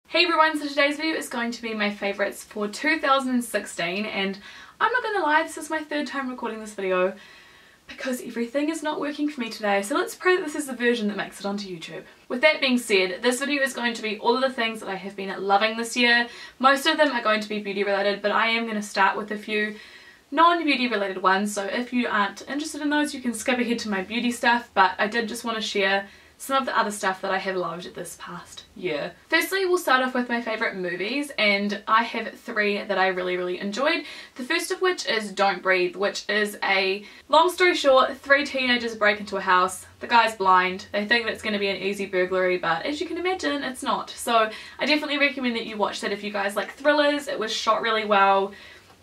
Hey everyone, so today's video is going to be my favourites for 2016, and I'm not gonna lie, this is my third time recording this video because everything is not working for me today, so let's pray that this is the version that makes it onto YouTube. With that being said, this video is going to be all of the things that I have been loving this year. Most of them are going to be beauty related, but I am going to start with a few non-beauty related ones, so if you aren't interested in those you can skip ahead to my beauty stuff, but I did just want to share some of the other stuff that I have loved this past year. Firstly, we'll start off with my favourite movies, and I have three that I really enjoyed. The first of which is Don't Breathe, which is a, long story short, three teenagers break into a house. The guy's blind. They think that it's going to be an easy burglary, but as you can imagine, it's not. So I definitely recommend that you watch that if you guys like thrillers. It was shot really well.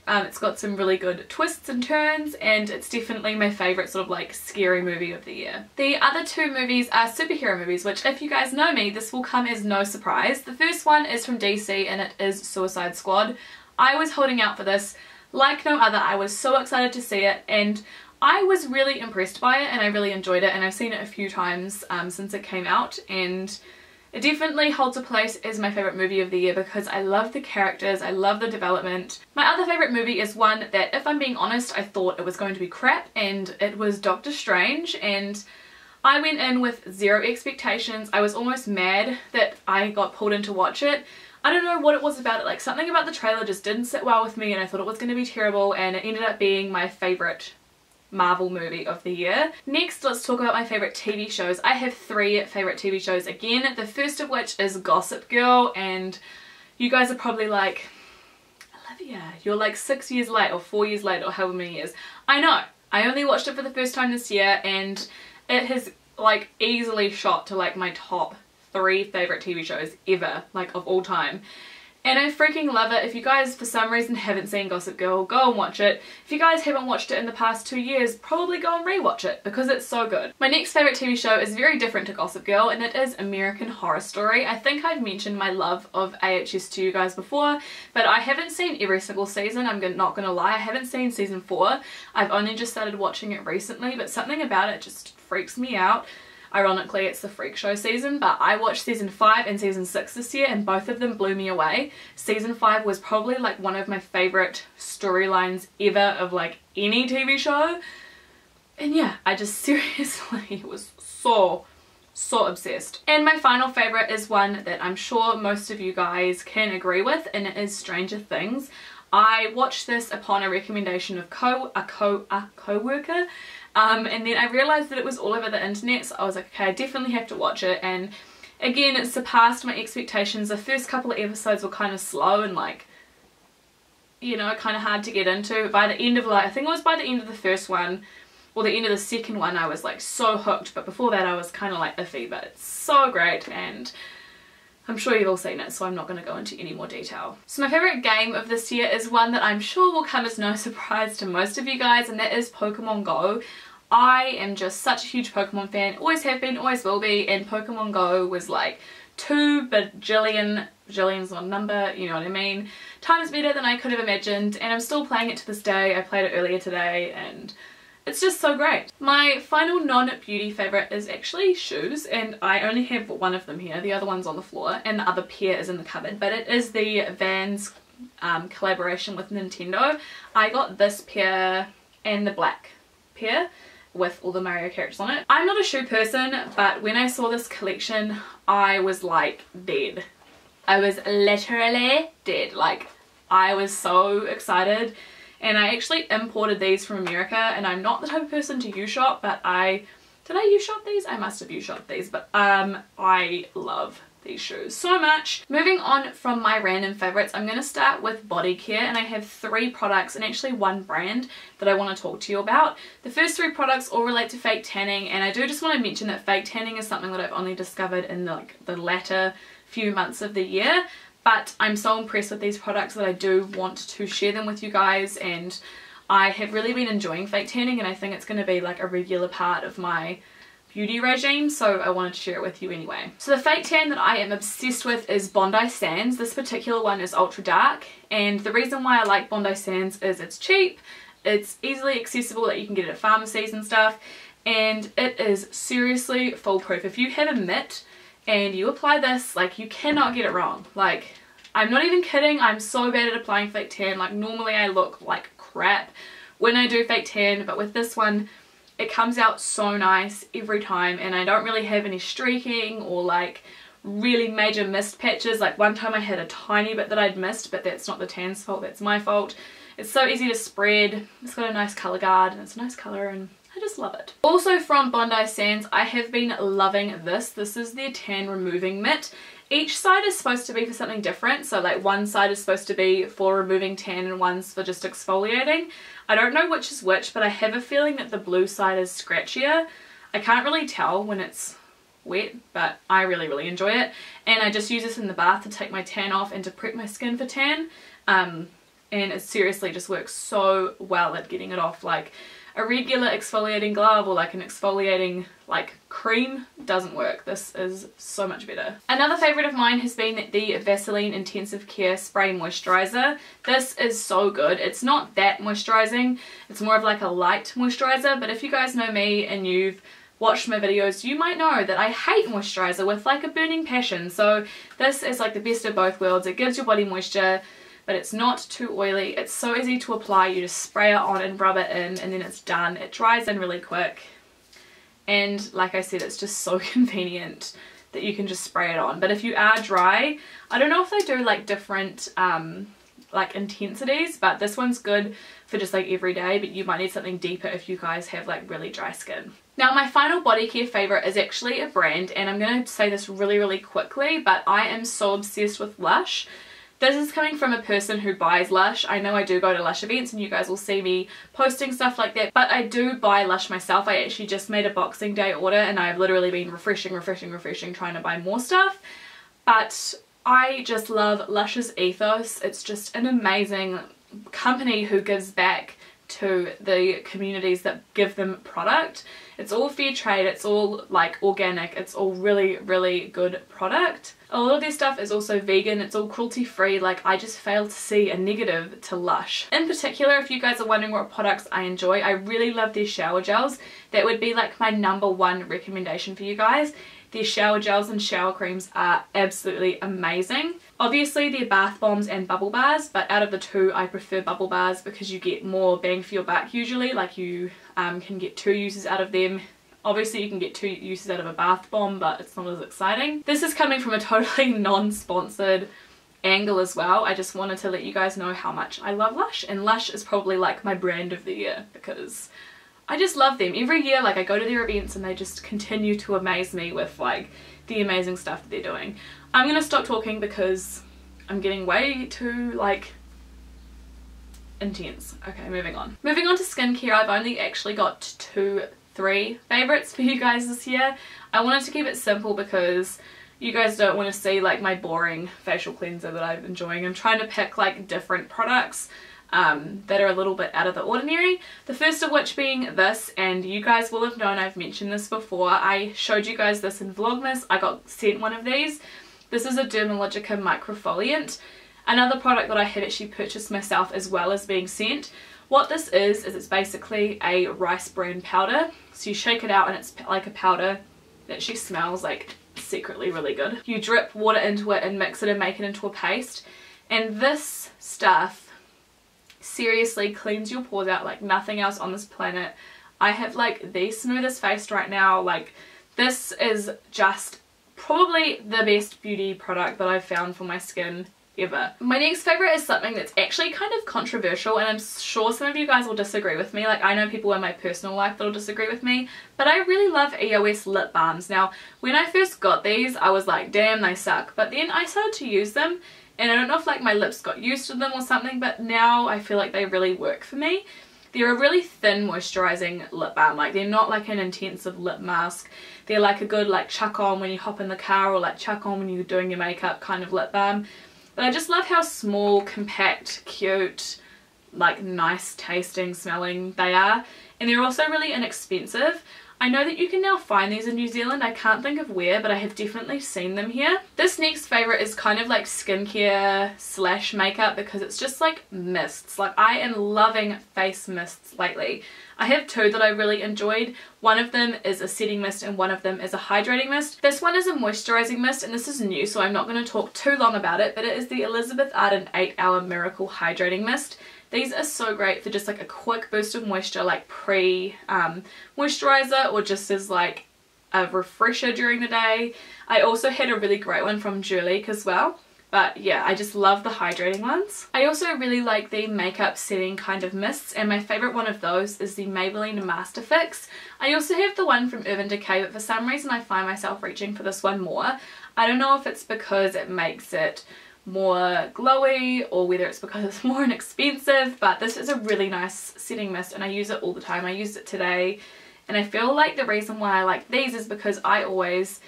It's got some really good twists and turns, and it's definitely my favourite sort of like scary movie of the year. The other two movies are superhero movies, which if you guys know me, this will come as no surprise. The first one is from DC and it is Suicide Squad. I was holding out for this like no other. I was so excited to see it, and I was really impressed by it and I really enjoyed it, and I've seen it a few times since it came out, and it definitely holds a place as my favourite movie of the year because I love the characters, I love the development. My other favourite movie is one that, if I'm being honest, I thought it was going to be crap, and it was Doctor Strange, and I went in with zero expectations. I was almost mad that I got pulled in to watch it. I don't know what it was about it, like something about the trailer just didn't sit well with me and I thought it was going to be terrible, and it ended up being my favourite Marvel movie of the year. Next, let's talk about my favourite TV shows. I have three favourite TV shows again. The first of which is Gossip Girl, and you guys are probably like, Olivia, you're like 6 years late or 4 years late or however many years. I know, I only watched it for the first time this year and it has like easily shot to like my top three favourite TV shows ever, like of all time. And I freaking love it. If you guys for some reason haven't seen Gossip Girl, go and watch it. If you guys haven't watched it in the past 2 years, probably go and rewatch it because it's so good. My next favourite TV show is very different to Gossip Girl, and it is American Horror Story. I think I've mentioned my love of AHS to you guys before, but I haven't seen every single season. I'm not gonna lie, I haven't seen season 4. I've only just started watching it recently, but something about it just freaks me out. Ironically, it's the freak show season, but I watched season 5 and season 6 this year and both of them blew me away. Season 5 was probably like one of my favourite storylines ever of like any TV show. And yeah, I just seriously was so obsessed. And my final favourite is one that I'm sure most of you guys can agree with, and it is Stranger Things. I watched this upon a recommendation of a co-worker. And then I realised that it was all over the internet, so I was like, okay, I definitely have to watch it, and again, it surpassed my expectations. The first couple of episodes were kind of slow and like, you know, kind of hard to get into, but by the end of like, I think it was by the end of the first one, or the end of the second one, I was like so hooked, but before that I was kind of like iffy, but it's so great, and I'm sure you've all seen it, so I'm not going to go into any more detail. So my favourite game of this year is one that I'm sure will come as no surprise to most of you guys, and that is Pokemon Go. I am just such a huge Pokemon fan, always have been, always will be, and Pokemon Go was like 2 bajillion, bajillion's not a number, you know what I mean, times better than I could have imagined, and I'm still playing it to this day. I played it earlier today and it's just so great. My final non-beauty favourite is actually shoes, and I only have one of them here. The other one's on the floor and the other pair is in the cupboard, but it is the Vans collaboration with Nintendo. I got this pair and the black pair with all the Mario characters on it. I'm not a shoe person, but when I saw this collection I was like dead. I was literally dead. Like, I was so excited. And I actually imported these from America, and I'm not the type of person to U-shop, but did I U-shop these? I must have U-shopped these, but I love these shoes so much. Moving on from my random favourites, I'm going to start with body care, and I have 3 products and actually 1 brand that I want to talk to you about. The first 3 products all relate to fake tanning, and I do just want to mention that fake tanning is something that I've only discovered in the latter few months of the year. But I'm so impressed with these products that I do want to share them with you guys, and I have really been enjoying fake tanning, and I think it's going to be like a regular part of my beauty regime, so I wanted to share it with you anyway. So the fake tan that I am obsessed with is Bondi Sands. This particular one is ultra dark, and the reason why I like Bondi Sands is it's cheap, it's easily accessible, that you can get it at pharmacies and stuff, and it is seriously foolproof. If you have a mitt and you apply this, like, you cannot get it wrong. Like, I'm not even kidding, I'm so bad at applying fake tan. Like, normally I look like crap when I do fake tan, but with this one it comes out so nice every time, and I don't really have any streaking or like really major mist patches. Like, one time I had a tiny bit that I'd missed, but that's not the tan's fault, that's my fault. It's so easy to spread, it's got a nice colour guard, and it's a nice colour, and I just love it. Also from Bondi Sands, I have been loving this. This is their tan removing mitt. Each side is supposed to be for something different, so like one side is supposed to be for removing tan and one's for just exfoliating. I don't know which is which, but I have a feeling that the blue side is scratchier. I can't really tell when it's wet, but I really enjoy it, and I just use this in the bath to take my tan off and to prep my skin for tan, and it seriously just works so well at getting it off. Like, a regular exfoliating glove or like an exfoliating like cream doesn't work. This is so much better. Another favourite of mine has been the Vaseline Intensive Care Spray Moisturiser. This is so good. It's not that moisturising, it's more of like a light moisturiser, but if you guys know me and you've watched my videos, you might know that I hate moisturiser with like a burning passion. So this is like the best of both worlds. It gives your body moisture, but it's not too oily. It's so easy to apply. You just spray it on and rub it in, and then it's done. It dries in really quick, and like I said, it's just so convenient that you can just spray it on. But if you are dry, I don't know if they do like different like intensities, but this one's good for just like every day, but you might need something deeper if you guys have like really dry skin. Now my final body care favourite is actually a brand, and I'm going to say this really quickly, but I am so obsessed with Lush. This is coming from a person who buys Lush. I know I do go to Lush events and you guys will see me posting stuff like that, but I do buy Lush myself. I actually just made a Boxing Day order, and I've literally been refreshing trying to buy more stuff. But I just love Lush's ethos. It's just an amazing company who gives back to the communities that give them product. It's all fair trade, it's all like organic, it's all really good product. A lot of their stuff is also vegan, it's all cruelty free. Like, I just fail to see a negative to Lush. In particular, if you guys are wondering what products I enjoy, I really love their shower gels. That would be like my #1 recommendation for you guys. Their shower gels and shower creams are absolutely amazing. Obviously their bath bombs and bubble bars, but out of the two I prefer bubble bars because you get more bang for your buck usually. Like, you can get 2 uses out of them. Obviously you can get 2 uses out of a bath bomb, but it's not as exciting. This is coming from a totally non-sponsored angle as well. I just wanted to let you guys know how much I love Lush, and Lush is probably like my brand of the year because I just love them. Every year, like, I go to their events and they just continue to amaze me with like the amazing stuff that they're doing. I'm gonna stop talking because I'm getting way too like intense. Okay, moving on. Moving on to skincare, I've only actually got 3 favourites for you guys this year. I wanted to keep it simple because you guys don't want to see like my boring facial cleanser that I'm enjoying. I'm trying to pick like different products that are a little bit out of the ordinary. The first of which being this, and you guys will have known I've mentioned this before. I showed you guys this in Vlogmas. I got sent one of these. This is a Dermalogica microfoliant. Another product that I have actually purchased myself as well as being sent. What this is it's basically a rice bran powder. So you shake it out and it's like a powder that actually smells like secretly really good. You drip water into it and mix it and make it into a paste. And this stuff seriously cleans your pores out like nothing else on this planet. I have like the smoothest face right now. Like, this is just probably the best beauty product that I've found for my skin ever. My next favourite is something that's actually kind of controversial, and I'm sure some of you guys will disagree with me. Like, I know people in my personal life that will disagree with me, but I really love EOS lip balms. Now, when I first got these, I was like, damn, they suck. But then I started to use them, and I don't know if like my lips got used to them or something, but now I feel like they really work for me. They're a really thin moisturising lip balm. Like, they're not like an intensive lip mask. They're like a good like chuck on when you hop in the car, or like chuck on when you're doing your makeup kind of lip balm. But I just love how small, compact, cute, like nice tasting, smelling they are. And they're also really inexpensive. I know that you can now find these in New Zealand. I can't think of where, but I have definitely seen them here. This next favourite is kind of like skincare slash makeup because it's just like mists. Like, I am loving face mists lately. I have 2 that I really enjoyed. One of them is a setting mist and one of them is a hydrating mist. This one is a moisturizing mist and this is new, so I'm not going to talk too long about it, but it is the Elizabeth Arden 8-Hour Miracle Hydrating Mist. These are so great for just like a quick boost of moisture, like pre-moisturizer or just as like a refresher during the day. I also had a really great one from Jurlique as well. But yeah, I just love the hydrating ones. I also really like the makeup setting kind of mists, and my favourite one of those is the Maybelline Master Fix. I also have the one from Urban Decay, but for some reason I find myself reaching for this one more. I don't know if it's because it makes it more glowy or whether it's because it's more inexpensive, but this is a really nice setting mist and I use it all the time. I used it today, and I feel like the reason why I like these is because I always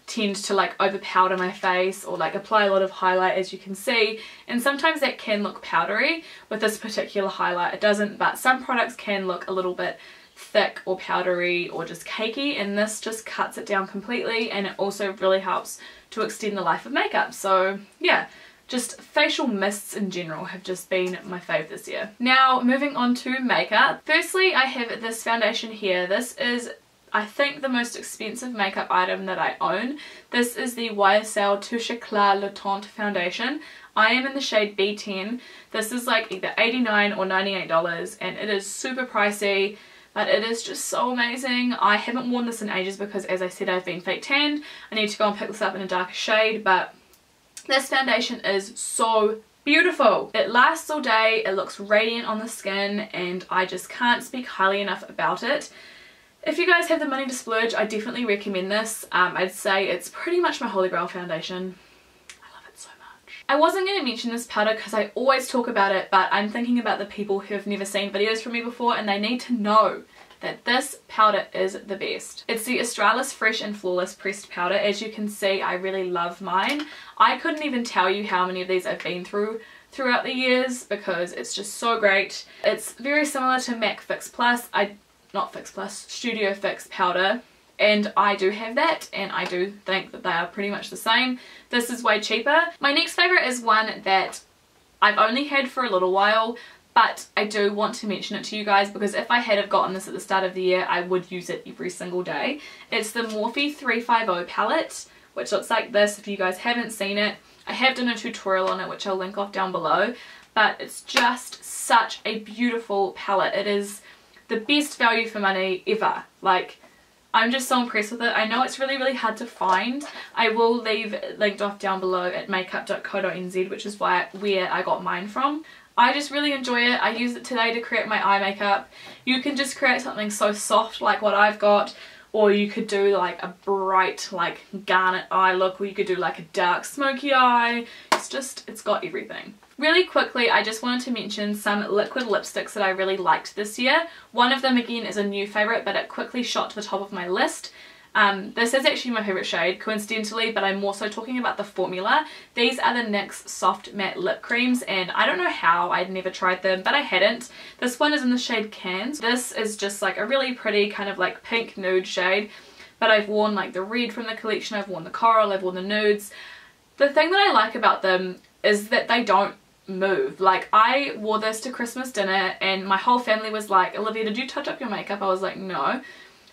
tend to like over powder my face or like apply a lot of highlight, as you can see, and sometimes that can look powdery. With this particular highlight it doesn't, but some products can look a little bit thick or powdery or just cakey, and this just cuts it down completely, and it also really helps to extend the life of makeup. So yeah, just facial mists in general have just been my fave this year. Now moving on to makeup. Firstly, I have this foundation here. This is I think the most expensive makeup item that I own. This is the YSL Touche Éclat Le Tint foundation. I am in the shade B10. This is like either $89 or $98 and it is super pricey, but it is just so amazing. I haven't worn this in ages because, as I said, I've been fake tanned. I need to go and pick this up in a darker shade, but this foundation is so beautiful. It lasts all day, it looks radiant on the skin, and I just can't speak highly enough about it. If you guys have the money to splurge, I definitely recommend this. I'd say it's pretty much my holy grail foundation. I love it so much. I wasn't going to mention this powder because I always talk about it, but I'm thinking about the people who have never seen videos from me before and they need to know that this powder is the best. It's the Australis Fresh and Flawless Pressed Powder. As you can see, I really love mine. I couldn't even tell you how many of these I've been throughout the years because it's just so great. It's very similar to MAC Fix Plus. Not Fix Plus, Studio Fix powder, and I do have that, and I do think that they are pretty much the same. This is way cheaper. My next favourite is one that I've only had for a little while, but I do want to mention it to you guys because if I had have gotten this at the start of the year, I would use it every single day. It's the Morphe 350 palette, which looks like this. If you guys haven't seen it, I have done a tutorial on it, which I'll link off down below, but it's just such a beautiful palette. It is the best value for money ever. Like, I'm just so impressed with it. I know it's really hard to find. I will leave it linked off down below at makeup.co.nz, which is where I got mine from. I just really enjoy it. I used it today to create my eye makeup. You can just create something so soft like what I've got, or you could do like a bright like garnet eye look, or you could do like a dark smoky eye. It's got everything. Really quickly, I just wanted to mention some liquid lipsticks that I really liked this year. One of them again is a new favourite, but it quickly shot to the top of my list. This is actually my favourite shade, coincidentally, but I'm also talking about the formula. These are the NYX Soft Matte Lip Creams, and I don't know how, I'd never tried them, but I hadn't. This one is in the shade Cans. This is just like a really pretty kind of like pink nude shade, but I've worn like the red from the collection, I've worn the coral, I've worn the nudes. The thing that I like about them is that they don't move. Like, I wore this to Christmas dinner and my whole family was like, Olivia, did you touch up your makeup? I was like, no.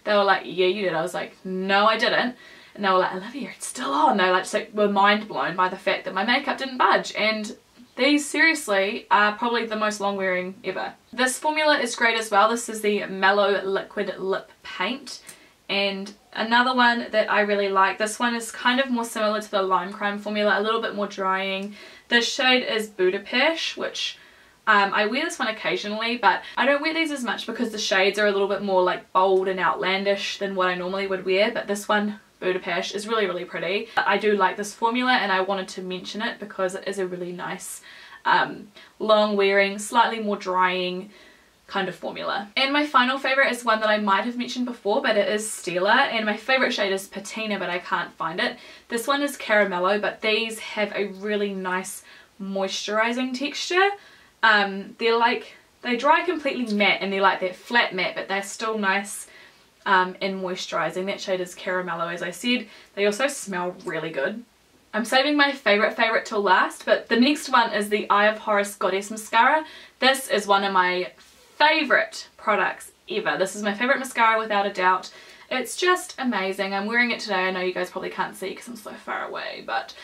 They were like, yeah, you did. I was like, no, I didn't. And they were like, Olivia, it's still on. They like, just like were mind blown by the fact that my makeup didn't budge, and these seriously are probably the most long wearing ever. This formula is great as well. This is the Mellow Liquid Lip Paint, and another one that I really like. This one is kind of more similar to the Lime Crime formula, a little bit more drying. This shade is Budapest, which I wear this one occasionally, but I don't wear these as much because the shades are a little bit more like bold and outlandish than what I normally would wear. But this one, Budapest, is really pretty. I do like this formula and I wanted to mention it because it is a really nice long wearing, slightly more drying kind of formula. And my final favourite is one that I might have mentioned before, but it is Stila, and my favourite shade is Patina, but I can't find it. This one is Caramello, but these have a really nice moisturising texture. They dry completely matte and they're like that flat matte, but they're still nice and moisturising. That shade is Caramello, as I said. They also smell really good. I'm saving my favourite till last, but the next one is the Eye of Horus Goddess Mascara. This is one of my favourite products ever. This is my favourite mascara without a doubt. It's just amazing. I'm wearing it today. I know you guys probably can't see because I'm so far away, but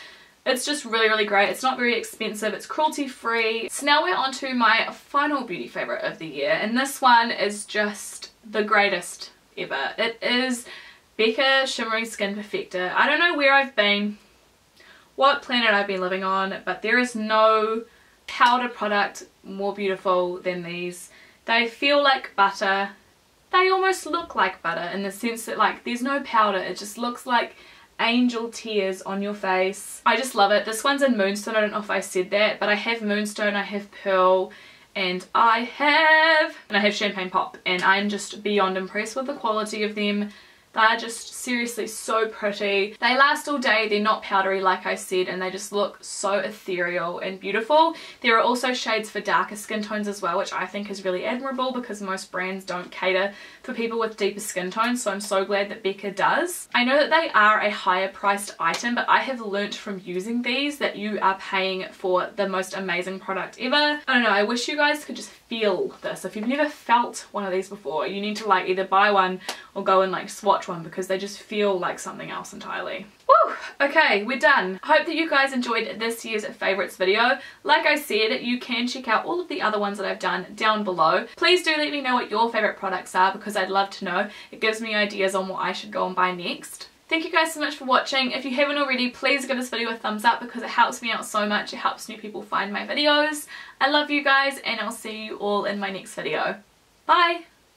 it's just really, really great. It's not very expensive. It's cruelty free. So now we're on to my final beauty favourite of the year, and this one is just the greatest ever. It is Becca Shimmery Skin Perfector. I don't know where I've been, what planet I've been living on, but there is no powder product more beautiful than these. They feel like butter. They almost look like butter in the sense that like there's no powder. It just looks like angel tears on your face. I just love it. This one's in Moonstone. I don't know if I said that, but I have Moonstone, I have Pearl, and I have Champagne Pop, and I'm just beyond impressed with the quality of them. They're just seriously so pretty. They last all day, they're not powdery like I said, and they just look so ethereal and beautiful. There are also shades for darker skin tones as well, which I think is really admirable because most brands don't cater for people with deeper skin tones, so I'm so glad that Becca does. I know that they are a higher priced item, but I have learnt from using these that you are paying for the most amazing product ever. I don't know, I wish you guys could just feel this. If you've never felt one of these before, you need to like either buy one or go and like swatch one because they just feel like something else entirely. Woo! Okay, we're done. I hope that you guys enjoyed this year's favourites video. Like I said, you can check out all of the other ones that I've done down below. Please do let me know what your favourite products are because I'd love to know. It gives me ideas on what I should go and buy next. Thank you guys so much for watching. If you haven't already, please give this video a thumbs up because it helps me out so much. It helps new people find my videos. I love you guys, and I'll see you all in my next video. Bye!